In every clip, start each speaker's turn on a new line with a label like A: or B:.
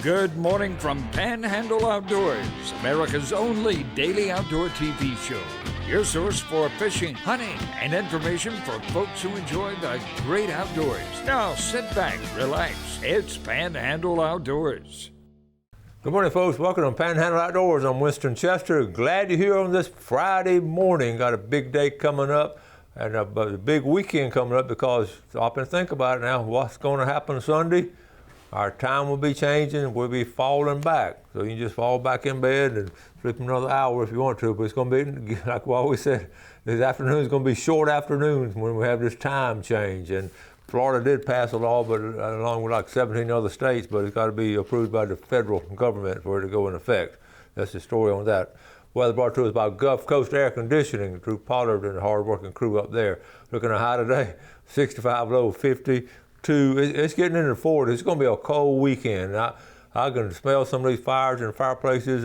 A: Good morning from Panhandle Outdoors, America's only daily outdoor TV show. Your source for fishing, hunting, and information for folks who enjoy the great outdoors. Now sit back, relax. It's Panhandle Outdoors.
B: Good morning, folks. Welcome to Panhandle Outdoors. I'm Winston Chester. Glad you're here on this Friday morning. Got a big day coming up and a big weekend coming up because stop and think about it now. What's going to happen Sunday? Our time will be changing. We'll be falling back. So you can just fall back in bed and sleep another hour if you want to. But it's going to be, like we always said, this afternoon is going to be short afternoons when we have this time change. And Florida did pass a law, but along with like 17 other states, but it's got to be approved by the federal government for it to go in effect. That's the story on that. Weather brought to us by Gulf Coast Air Conditioning, Drew Pollard and the hard-working crew up there. Looking at high today, 65, low 50. It's getting into the 40s. It's going to be a cold weekend. I can smell some of these fires in fireplaces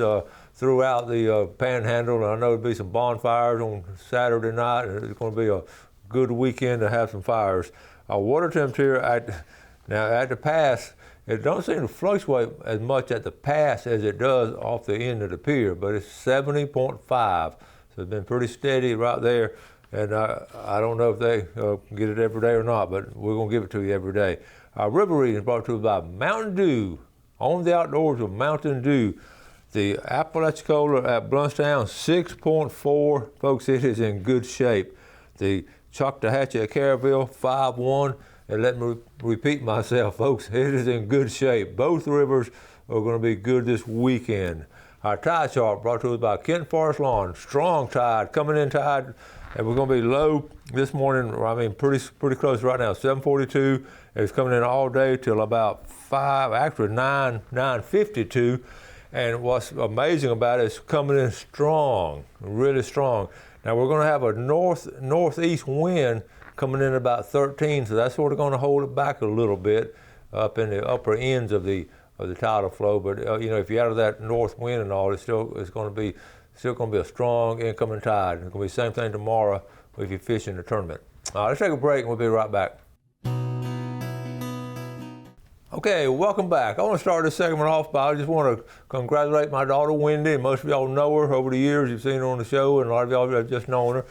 B: throughout the Panhandle. And I know there'll be some bonfires on Saturday night. And it's going to be a good weekend to have some fires. Our water temperature at the pass, it don't seem to fluctuate as much at the pass as it does off the end of the pier, but it's 70.5. So it's been pretty steady right there. And I don't know if they get it every day or not, but we're going to give it to you every day. Our river reading is brought to you by Mountain Dew. On the outdoors with Mountain Dew. The Apalachicola at Bluntstown, 6.4. Folks, it is in good shape. The Choctawhatchee at Caryville, 5.1. And let me repeat myself, folks, it is in good shape. Both rivers are going to be good this weekend. Our tide chart brought to us by Kent Forest Lawn. Strong tide, coming in tide. And we're going to be low this morning, pretty close right now, 7:42. It's coming in all day till about 9:52. And what's amazing about it is coming in strong, really strong. Now we're going to have a northeast wind coming in about 13, so that's sort of going to hold it back a little bit up in the upper ends of the tidal flow. But if you're out of that north wind and all, it's going to be a strong incoming tide. It's going to be the same thing tomorrow if you fish in the tournament. All right, let's take a break and we'll be right back. Okay, welcome back. I want to start this segment off by I just want to congratulate my daughter Wendy. Most of y'all know her over the years. You've seen her on the show, and a lot of y'all have just known her.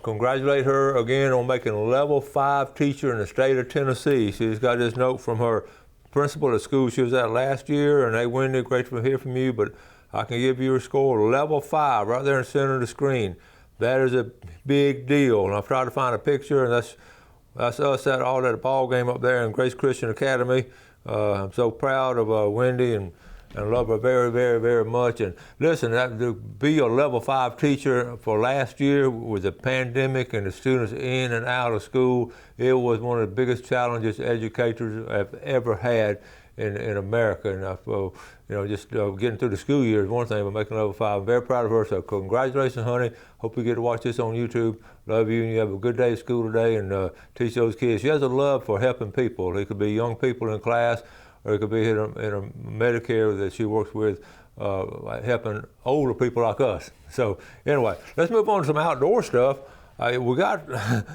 B: Congratulate her again on making a level 5 teacher in the state of Tennessee. She's got this note from her principal at the school she was at last year, and hey, Wendy, great to hear from you, but I can give you a score, level 5, right there in the center of the screen. That is a big deal, and I've tried to find a picture, and that's us at the ball game up there in Grace Christian Academy. I'm so proud of Wendy and love her very, very, very much. And listen, to be a level 5 teacher for last year with the pandemic and the students in and out of school, it was one of the biggest challenges educators have ever had in America. And getting through the school year is one thing, but making level 5, I'm very proud of her. So congratulations, honey. Hope you get to watch this on YouTube. Love you, and you have a good day at school today, and teach those kids. She has a love for helping people. It could be young people in class, or it could be in a Medicare that she works with, helping older people like us. So anyway, let's move on to some outdoor stuff. We got to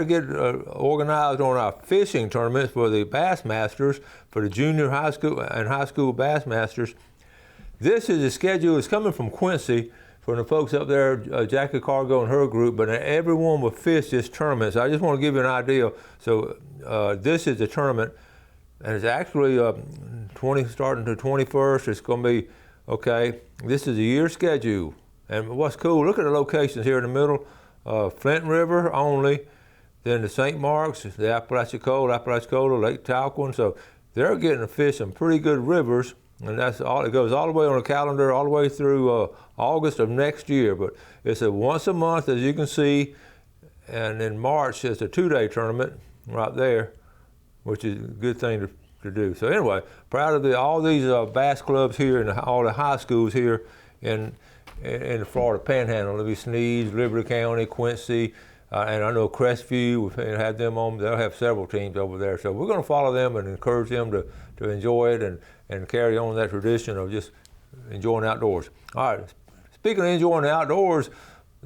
B: get organized on our fishing tournaments for the Bassmasters, for the junior high school and high school Bassmasters. This is a schedule. It's coming from Quincy, from the folks up there, Jackie Cargo and her group, but everyone will fish this tournament. So I just want to give you an idea. So this is the tournament, and it's actually starting to 21st. It's going to be, okay, this is a year schedule. And what's cool, look at the locations here in the middle. Flint River only, then the St. Mark's, the Apalachicola, Lake Talquin. So they're getting to fish some pretty good rivers, and that's all. It goes all the way on the calendar, all the way through August of next year. But it's a once a month, as you can see, and in March it's a 2-day tournament right there, which is a good thing to do. So anyway, proud of all these bass clubs here and all the high schools here in the Florida Panhandle. There'll be Sneed, Liberty County, Quincy, and I know Crestview. We've had them on. They'll have several teams over there. So we're going to follow them and encourage them to enjoy it and carry on that tradition of just enjoying outdoors. All right, speaking of enjoying the outdoors,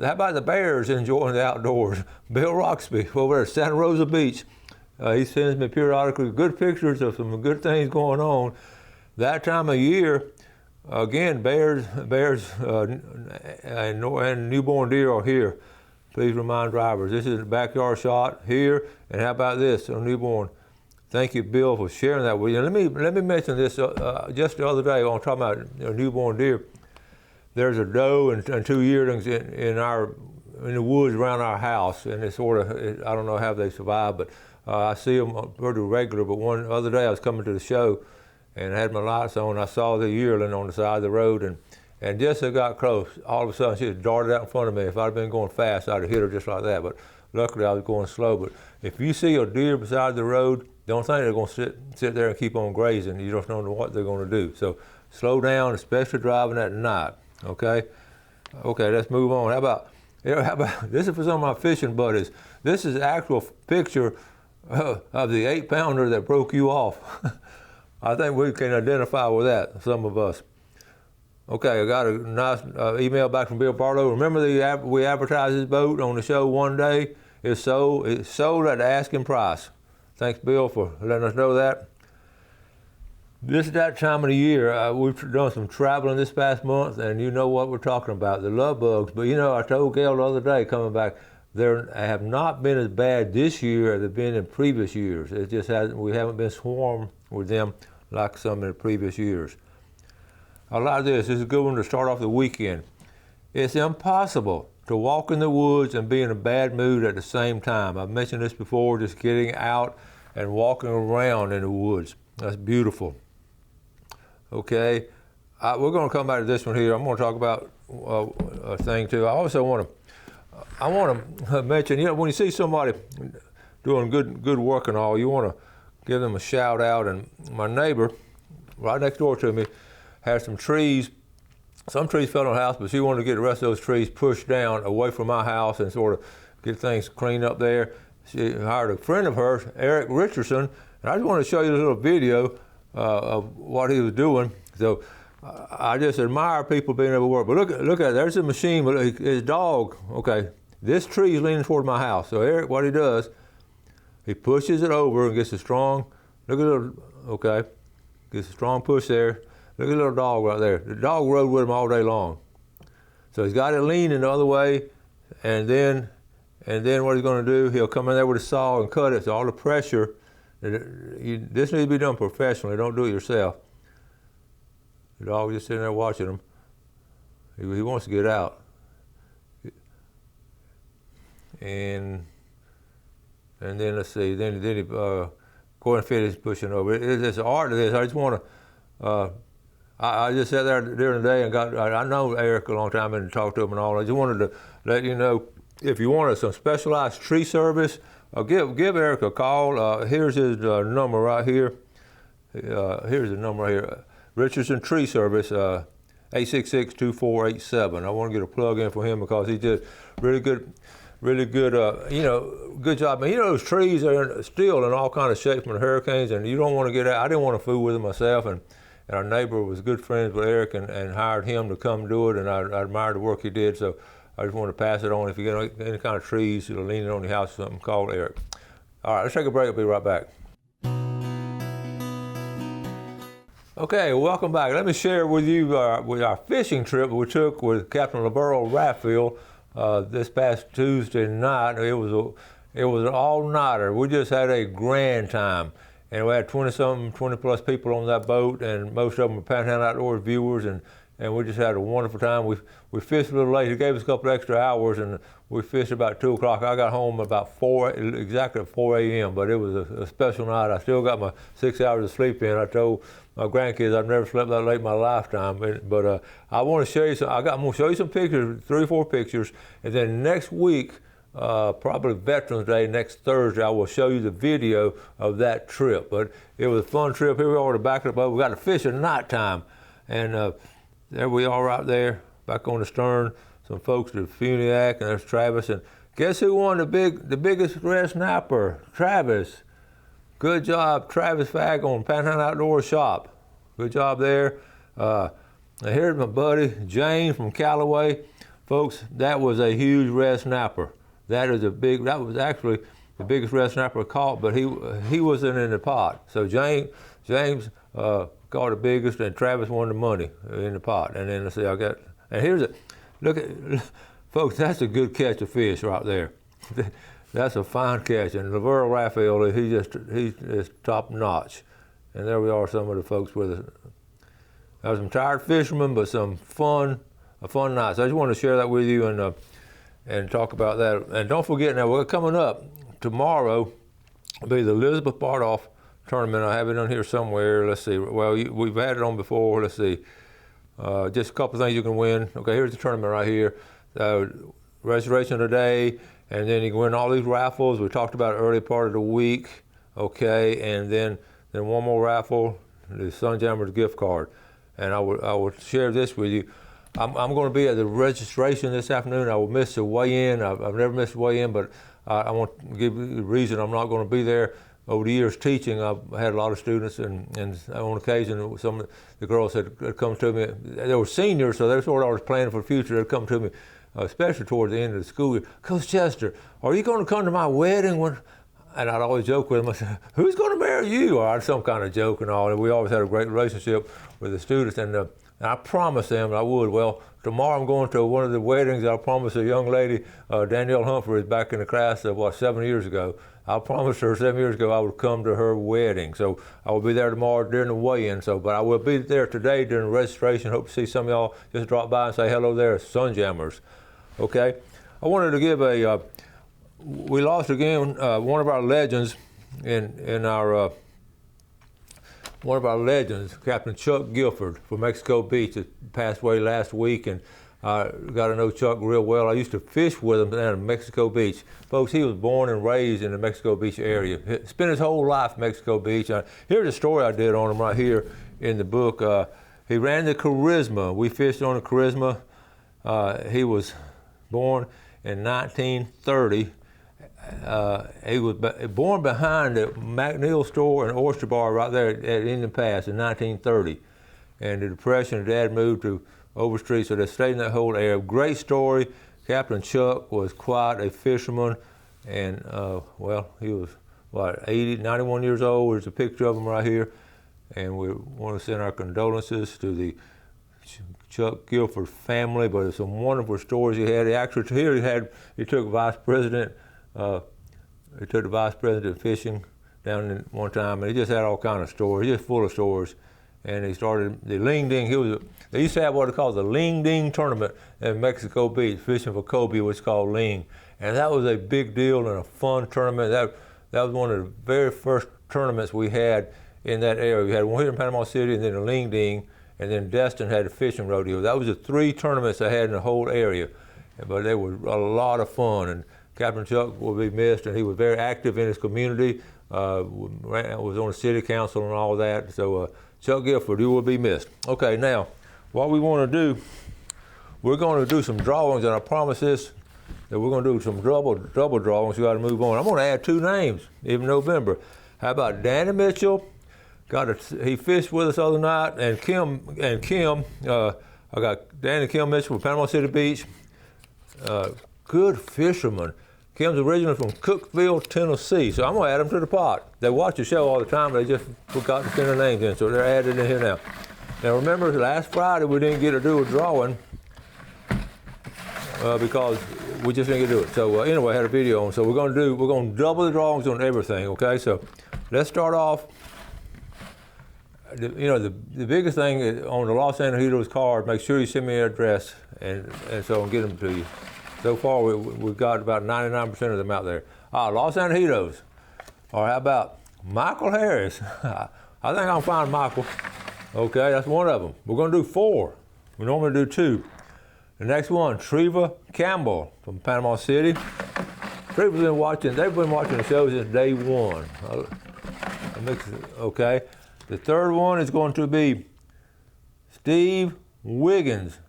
B: how about the Bears enjoying the outdoors? Bill Roxby over there at Santa Rosa Beach. He sends me periodically good pictures of some good things going on. That time of year, again, bears and newborn deer are here. Please remind drivers, this is a backyard shot here, and how about this, a newborn? Thank you, Bill, for sharing that with you. Let me mention this. Just the other day, when I'm talking about newborn deer, there's a doe and 2 yearlings in the woods around our house, and it's I don't know how they survive, but I see them pretty regular. But one other day, I was coming to the show, and I had my lights on. I saw the yearling on the side of the road, and just as I got close, all of a sudden she just darted out in front of me. If I'd been going fast, I'd have hit her just like that. But luckily, I was going slow. But if you see a deer beside the road, don't think they're going to sit there and keep on grazing. You just don't know what they're going to do. So slow down, especially driving at night. Okay. Okay. Let's move on. How about this is for some of my fishing buddies. This is an actual picture of the 8-pounder that broke you off. I think we can identify with that, some of us. Okay, I got a nice email back from Bill Bardot. Remember we advertised this boat on the show one day? It's sold at the asking price. Thanks, Bill, for letting us know that. This is that time of the year. We've done some traveling this past month, and you know what we're talking about, the love bugs. But I told Gail the other day coming back, they have not been as bad this year as they've been in previous years. It just hasn't. We haven't been swarmed with them like some in the previous years. I like this. This is a good one to start off the weekend. It's impossible to walk in the woods and be in a bad mood at the same time. I've mentioned this before, just getting out and walking around in the woods. That's beautiful. Okay, we're going to come back to this one here. I'm going to talk about a thing too. I also want to mention, when you see somebody doing good work and all, you want to give them a shout out. And my neighbor, right next door to me, has some trees. Some trees fell on the house, but she wanted to get the rest of those trees pushed down away from my house and sort of get things cleaned up there. She hired a friend of hers, Eric Richardson, and I just want to show you a little video of what he was doing. So I just admire people being able to work. But look at it. There's a machine, but his dog, okay, this tree is leaning toward my house. So Eric, what he does, he pushes it over and gets a strong, gets a strong push there. Look at the little dog right there. The dog rode with him all day long. So he's got it leaning the other way, and then what he's going to do, he'll come in there with a saw and cut it. So all the pressure, this needs to be done professionally. Don't do it yourself. The dog just sitting there watching him. He wants to get out. And then let's see. Then he go and finish pushing over. It's an art to this. I just want to. I just sat there during the day and I know Eric a long time and talked to him and all. I just wanted to let you know, if you wanted some specialized tree service, give Eric a call. Here's his number right here. Here's the number right here. Richardson Tree Service, 866-2487. I want to get a plug in for him because he did really good, good job. Man, those trees are still in all kinds of shapes from the hurricanes, and you don't want to get out. I didn't want to fool with them myself, and our neighbor was good friends with Eric and hired him to come do it, and I admired the work he did. So I just want to pass it on. If you get any kind of trees that are leaning on your house or something, call Eric. All right, let's take a break. I'll be right back. Okay, welcome back. Let me share with you with our fishing trip we took with Captain LeBurrow Rafffield this past Tuesday night. It was an all-nighter. We just had a grand time. And we had 20 plus people on that boat, and most of them were Panhandle Outdoors viewers, and we just had a wonderful time. We fished a little late. He gave us a couple extra hours, and we fished about 2 o'clock. I got home about exactly at 4 a.m., but it was a special night. I still got my 6 hours of sleep in. I told my grandkids I've never slept that late in my lifetime. But I want to show you I'm going to show you some pictures, 3 or 4 pictures, and then next week, probably Veterans Day, next Thursday, I will show you the video of that trip. But it was a fun trip. Here we are at the back of the boat. We got to fish at nighttime, and there we are right there, back on the stern. Some folks did Funiac, and there's Travis. And guess who won the biggest red snapper? Travis. Good job, Travis Fag on Panhandle Outdoors Shop. Good job there. And here's my buddy James from Callaway. Folks, that was a huge red snapper. That was actually the biggest red snapper caught, but he wasn't in the pot. So James caught the biggest, and Travis won the money in the pot. And then let's see, look at, folks, that's a good catch of fish right there. That's a fine catch, and Laverne Raphael, he's just top notch. And there we are, some of the folks with us. There were some tired fishermen, but a fun night. So I just wanted to share that with you and talk about that. And don't forget, now we're coming up tomorrow. Will be the Elizabeth Bardot tournament. I have it on here somewhere. Let's see. Well, we've had it on before. Let's see. Just a couple things you can win. Okay, here's the tournament right here. Registration today, and then you can win all these raffles. We talked about it early part of the week. Okay, and then one more raffle, the Sunjammers gift card. And I will share this with you. I'm going to be at the registration this afternoon. I will miss the weigh-in. I've never missed a weigh-in, but I want to give you the reason I'm not going to be there. Over the years teaching, I've had a lot of students, and on occasion, some of the girls had come to me. They were seniors, so they were sort of always planning for the future. They'd come to me, especially towards the end of the school year. Coach Chester, are you going to come to my wedding? And I'd always joke with them. I said, who's going to marry you? Or I had some kind of joke and all. And we always had a great relationship with the students. And I promised them I would. Well, tomorrow I'm going to one of the weddings. I promised a young lady, Danielle Humphrey, is back in the class of 7 years ago. I promised her 7 years ago I would come to her wedding. So I will be there tomorrow during the weigh-in. But I will be there today during the registration. Hope to see some of y'all just drop by and say hello there, Sunjammers. Okay? I wanted to give we lost again one of our legends in our one of our legends, Captain Chuck Guilford from Mexico Beach, that passed away last week, and I got to know Chuck real well. I used to fish with him down in Mexico Beach. Folks, he was born and raised in the Mexico Beach area. He spent his whole life in Mexico Beach. Here's a story I did on him right here in the book. He ran the Charisma. We fished on the Charisma. He was born in 1930. He was born behind the McNeil store and oyster bar right there at Indian Pass in 1930. And the Depression, Dad moved to Overstreet, so they stayed in that whole area. Great story. Captain Chuck was quite a fisherman, and well, he was, 91 years old. There's a picture of him right here. And we want to send our condolences to the Chuck Guilford family, but it's some wonderful stories he had. Actually, here he took vice president. He took the vice president fishing down in one time, and he just had all kind of stories. He's just full of stories. And he started the Ling Ding. They used to have what they call the Ling Ding tournament in Mexico Beach, fishing for cobia, which is called Ling. And that was a big deal and a fun tournament. That was one of the very first tournaments we had in that area. We had one here in Panama City, and then the Ling Ding, and then Destin had a fishing rodeo. That was the 3 tournaments I had in the whole area. But they were a lot of fun. And Captain Chuck will be missed, and he was very active in his community, was on the city council and all that. So Chuck Guilford, you will be missed. Okay, now, what we want to do, we're going to do some drawings, and I promise this, that we're going to do some double drawings. We got to move on. I'm going to add 2 names, even November. How about Danny Mitchell? He fished with us the other night, and Kim. I got Danny and Kim Mitchell from Panama City Beach. Good fishermen. Kim's originally from Cookeville, Tennessee, so I'm going to add them to the pot. They watch the show all the time, but they just forgot to send their names in, so they're added in here now. Now remember, last Friday we didn't get to do a drawing because we just didn't get to do it. So anyway, I had a video on, so we're going to double the drawings on everything, okay? So let's start off. The biggest thing on the Los Angeles card, make sure you send me your address, and so I'll get them to you. So far, we've got about 99% of them out there. Los Angeles. Or how about Michael Harris? I think I'll find Michael. Okay, that's one of them. We're going to do 4. We normally do 2. The next one, Treva Campbell from Panama City. They've been watching the show since day 1. Okay. The third one is going to be Steve Wiggins.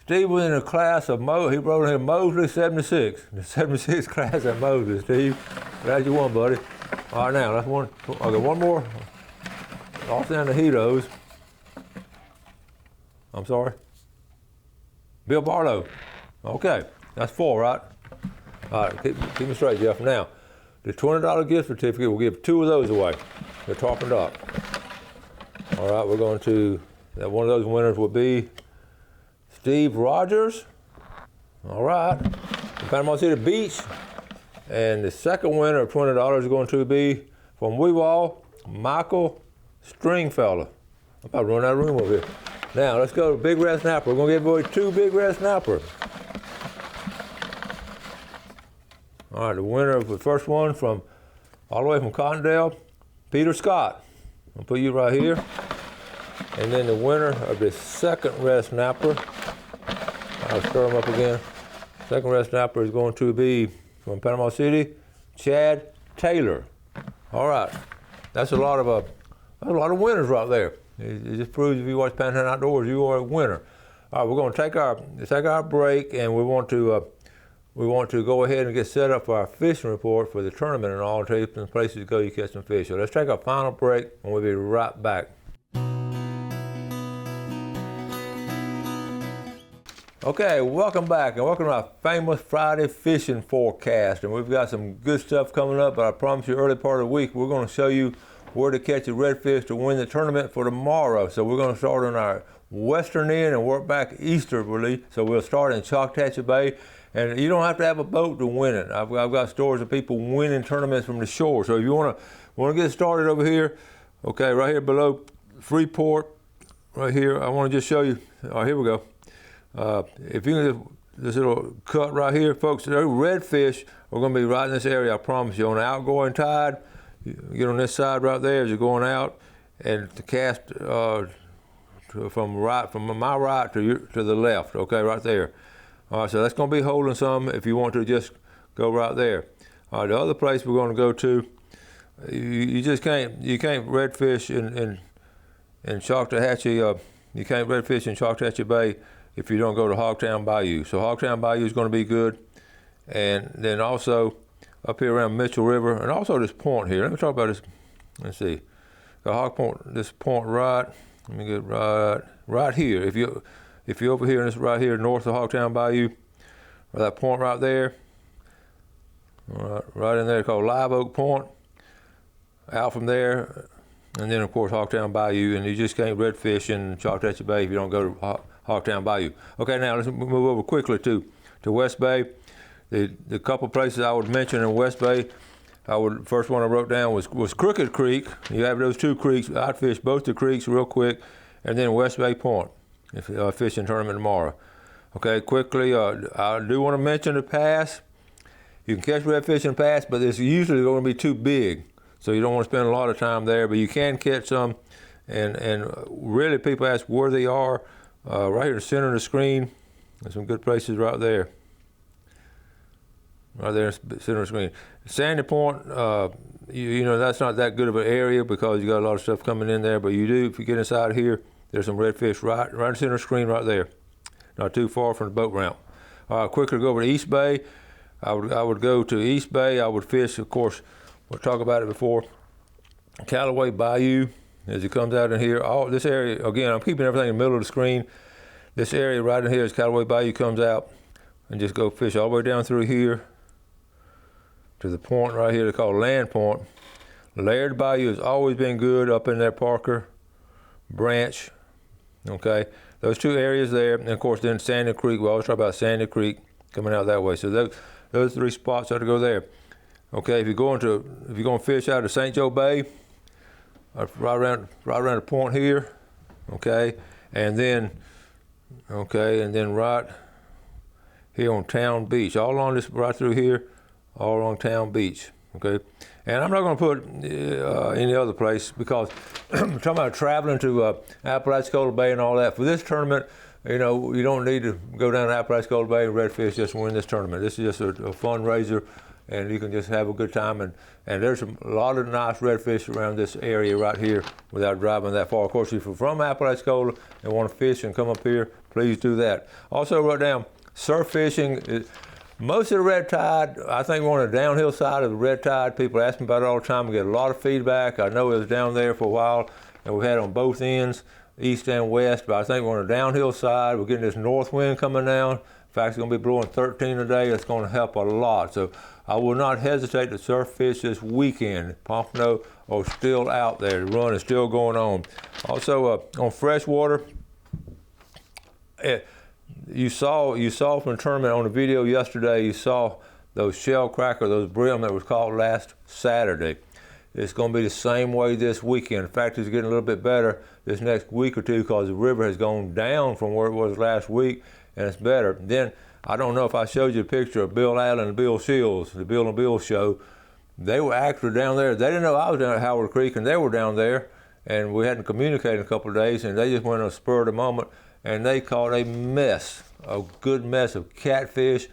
B: Steve was in a class of he wrote in Mosley 76, the 76 class at Mosley. Steve, glad you won, buddy. All right, now that's one. Okay, one more. Los Angeles. I'm sorry. Bill Bardot. Okay, that's 4, right? All right, keep me straight, Jeff. Now, the $20 gift certificate. We'll give 2 of those away. The Tarpon Dock. All right, we're going to, one of those winners will be Steve Rogers. All right, from Panama City Beach. And the second winner of $20 is going to be from Weewall, Michael Stringfellow. I'm about to run out of room over here. Now, let's go to Big Red Snapper. We're going to give away 2 Big Red Snapper. All right, the winner of the first one from all the way from Cottondale, Peter Scott. I'll put you right here. And then the winner of the second Red Snapper, I'll stir them up again. Second Red Snapper is going to be from Panama City, Chad Taylor. All right, that's a lot of winners right there. It just proves if you watch Panhandle Outdoors, you are a winner. All right, we're going to take our break, and we want to go ahead and get set up for our fishing report for the tournament and all, tell you some places to go you catch some fish. So let's take our final break, and we'll be right back. Okay, welcome back, and welcome to our famous Friday fishing forecast. And we've got some good stuff coming up, but I promise you early part of the week, we're going to show you where to catch a redfish to win the tournament for tomorrow. So we're going to start on our western end and work back easterly. So we'll start in Choctaw Bay, and you don't have to have a boat to win it. I've got stories of people winning tournaments from the shore. So if you want to get started over here, okay, right here below Freeport, right here, I want to just show you. All right, here we go. If you can, this little cut right here, folks, those redfish are going to be right in this area, I promise you. On the outgoing tide, you get on this side right there as you're going out, and to cast from my right to the left, okay, right there. All right, so that's going to be holding some if you want to just go right there. All right, the other place we're going to go to, you can't redfish in Choctawhatchee, you can't redfish in Choctawhatchee Bay if you don't go to Hogtown Bayou. So Hogtown Bayou is going to be good. And then also up here around Mitchell River, and also this point here. Let me talk about this. Let's see. The Hog Point, this point right, let me get right here. If you're over here and it's right here north of Hogtown Bayou, or that point right there, all right in there called Live Oak Point, out from there, and then of course Hogtown Bayou, and you just can't redfish in Choctawhatchee Bay if you don't go to Hogtown Bayou. Okay, now let's move over quickly to West Bay. The couple places I would mention in West Bay, first one I wrote down was Crooked Creek. You have those 2 creeks. I'd fish both the creeks real quick, and then West Bay Point, if fishing tournament tomorrow. Okay, quickly, I do want to mention the pass. You can catch redfish in the pass, but it's usually going to be too big, so you don't want to spend a lot of time there. But you can catch some, and really people ask where they are. Right here in the center of the screen, there's some good places right there. Right there in the center of the screen. Sandy Point, you know, that's not that good of an area because you got a lot of stuff coming in there, but you do, if you get inside here, there's some redfish right in the center of the screen right there. Not too far from the boat ramp. Quickly go over to East Bay. I would go to East Bay. I would fish, of course, we'll talk about it before, Callaway Bayou. As it comes out in here, all this area, again, I'm keeping everything in the middle of the screen. This area right in here is Callaway Bayou comes out, and just go fish all the way down through here to the point right here they call Land Point. Laird Bayou has always been good up in there, Parker, Branch, okay? Those 2 areas there, and of course then Sandy Creek, we always talk about Sandy Creek coming out that way. So those 3 spots ought to go there. Okay, if you're going to fish out of St. Joe Bay, right around the point here, okay, and then right here on Town Beach, all along this, right through here, all along Town Beach, okay. And I'm not going to put any other place because I'm talking about traveling to Apalachicola Bay and all that. For this tournament, you know, you don't need to go down to Apalachicola Bay and redfish just to win this tournament. This is just a fundraiser, and you can just have a good time. And there's a lot of nice redfish around this area right here without driving that far. Of course, if you're from Apalachicola and want to fish and come up here, please do that. Also wrote down surf fishing. Most of the red tide, I think we're on the downhill side of the red tide. People ask me about it all the time. We get a lot of feedback. I know it was down there for a while, and we've had it on both ends, east and west, but I think we're on the downhill side. We're getting this north wind coming down. In fact, it's going to be blowing 13 a day. It's going to help a lot. So I will not hesitate to surf fish this weekend. Pompano are still out there. The run is still going on. Also, on freshwater, you saw from the tournament on the video yesterday, you saw those shell cracker, those brim that was caught last Saturday. It's going to be the same way this weekend. In fact, it's getting a little bit better this next week or two because the river has gone down from where it was last week, and it's better. Then, I don't know if I showed you a picture of Bill Allen and Bill Shields, the Bill and Bill show. They were actually down there. They didn't know I was down at Howard Creek, and they were down there, and we hadn't communicated in a couple of days, and they just went on a spur of the moment, and they caught a good mess of catfish,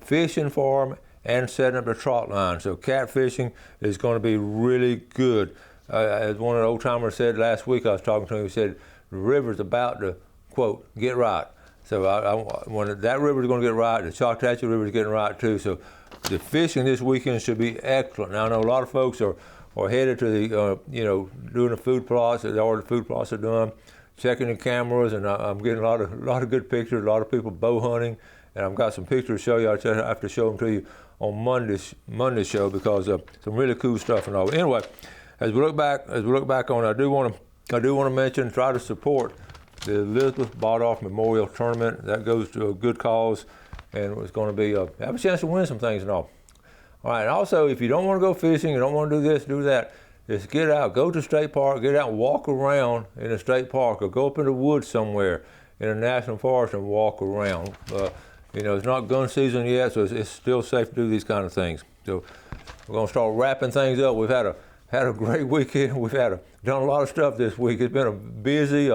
B: fishing for them, and setting up the trot line. So catfishing is going to be really good. As one of the old timers said last week, I was talking to him, he said, the river's about to, quote, get right. So when that river is going to get right, the Choctawhatchee River is getting right too. So the fishing this weekend should be excellent. Now I know a lot of folks are headed to the, doing the food plots. They already the food plots are done, checking the cameras, and I'm getting a lot of good pictures. A lot of people bow hunting, and I've got some pictures to show you. I have to show them to you on Monday's show because some really cool stuff and all. Anyway, as we look back on, I do want to mention, try to support the Elizabeth Bardot Memorial Tournament. That goes to a good cause, and it's going to be have a chance to win some things and all. All right. And also, if you don't want to go fishing, you don't want to do this, do that, just get out, go to state park, get out and walk around in a state park, or go up in the woods somewhere in a national forest and walk around. It's not gun season yet, so it's still safe to do these kind of things. So we're going to start wrapping things up. We've had a great weekend. We've done a lot of stuff this week. It's been a busy,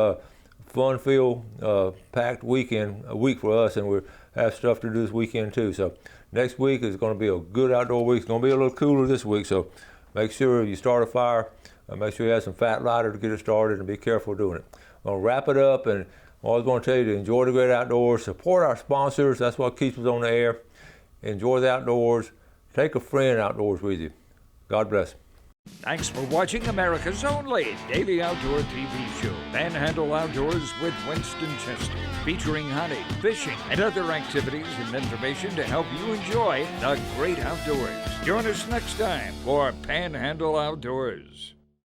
B: fun-filled, packed a week for us, and we have stuff to do this weekend too. So next week is going to be a good outdoor week. It's going to be a little cooler this week, so make sure you start a fire. Make sure you have some fat lighter to get it started, and be careful doing it. I'm going to wrap it up, and I always want to tell you to enjoy the great outdoors, support our sponsors. That's what keeps us on the air. Enjoy the outdoors. Take a friend outdoors with you. God bless.
A: Thanks for watching America's only daily outdoor TV show, Panhandle Outdoors with Winston Chester, featuring hunting, fishing, and other activities and information to help you enjoy the great outdoors. Join us next time for Panhandle Outdoors.